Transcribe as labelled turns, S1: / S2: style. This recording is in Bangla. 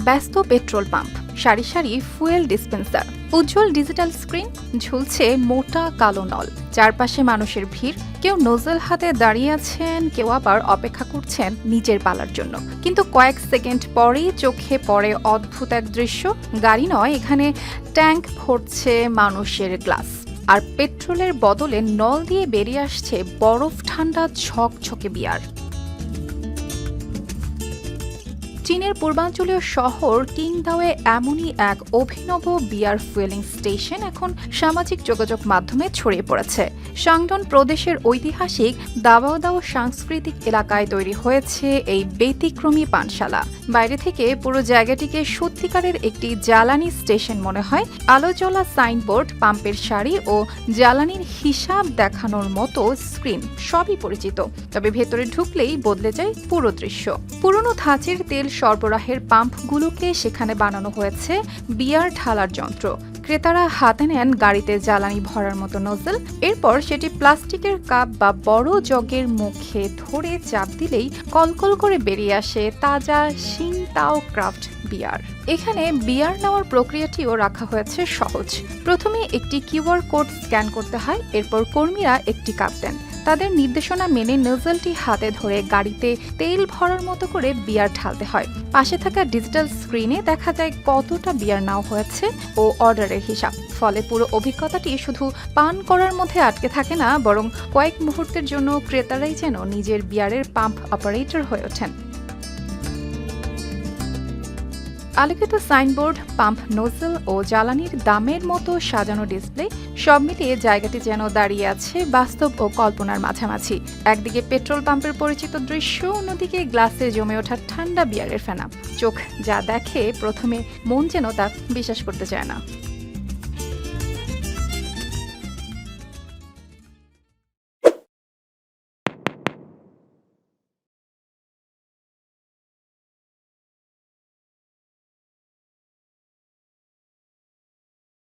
S1: ব্যস্ত পেট্রোল পাম্প, সারি সারি ফুয়েল ডিসপেন্সার, উজ্জ্বল ডিজিটাল স্ক্রিন, ঝুলছে মোটা কালো নল। চারপাশে মানুষের ভিড়, কেউ নোজেল হাতে দাঁড়িয়ে আছেন, কেউ আবার অপেক্ষা করছেন নিজের পালার জন্য। কিন্তু কয়েক সেকেন্ড পরেই চোখে পড়ে অদ্ভুত এক দৃশ্য। গাড়ি নয়, এখানে ট্যাঙ্ক ভরছে মানুষের গ্লাস, আর পেট্রোলের বদলে নল দিয়ে বেরিয়ে আসছে বরফ ঠান্ডা ঝকঝকে বিয়ার। চীনের পূর্বাঞ্চলীয় শহর কিংদাওয়ে এমনই এক অভিনব বিয়ার ফুয়েলিং স্টেশন এখন সামাজিক যোগাযোগ মাধ্যমে ছড়িয়ে পড়েছে। শাংডন প্রদেশের ঐতিহাসিক দাবাওদাও সাংস্কৃতিক এলাকায় তৈরি হয়েছে এই ব্যতিক্রমী পানশালা। বাইরে থেকে পুরো জায়গাটিকে সত্যিকারের একটি জ্বালানি স্টেশন মনে হয়। আলো জ্বলা সাইনবোর্ড, পাম্পের সারি ও জ্বালানির হিসাব দেখানোর মতো স্ক্রিন সবই পরিচিত, তবে ভেতরে ঢুকলেই বদলে যায় পুরো দৃশ্য। পুরনো ধাঁচের তেল সরবরাহের পাম্পগুলোকে সেখানে বানানো হয়েছে বিয়ার ঢালার যন্ত্র। ক্রেতারা হাতে নেন গাড়িতে জ্বালানি ভরার মতো নজল, এরপর সেটি প্লাস্টিকের কাপ বা বড় জগের মুখে ধরে চাপ দিলেই কলকল করে বেরিয়ে আসে তাজা শিংতাও ক্রাফট বিয়ার। এখানে বিয়ার নেওয়ার প্রক্রিয়াটিও রাখা হয়েছে সহজ। প্রথমে একটি কিউআর কোড স্ক্যান করতে হয়, এরপর কর্মীরা একটি কাপ দেন। তাদের নির্দেশনা মেনে নজলটি হাতে ধরে গাড়িতে তেল ভরার মতো করে বিয়ার ঢালতে হয়। পাশে থাকা ডিজিটাল স্ক্রিনে দেখা যায় কতটা বিয়ার নেওয়া হয়েছে ও অর্ডারের হিসাব। ফলে পুরো অভিজ্ঞতাটি শুধু পান করার মধ্যে আটকে থাকে না, বরং কয়েক মুহূর্তের জন্য ক্রেতারাই যেন নিজের বিয়ারের পাম্প অপারেটর হয়ে ওঠেন। আলোকিত সাইনবোর্ড, পাম্প নোজল ও জ্বালানির দামের মতো সাজানো ডিসপ্লে, সব মিলিয়ে জায়গাটি যেন দাঁড়িয়ে আছে বাস্তব ও কল্পনার মাঝামাঝি। একদিকে পেট্রোল পাম্পের পরিচিত দৃশ্য, অন্যদিকে গ্লাসে জমে ওঠা ঠান্ডা বিয়ারের ফেনা। চোখ যা দেখে প্রথমে মন যেন তা বিশ্বাস করতে চায় না।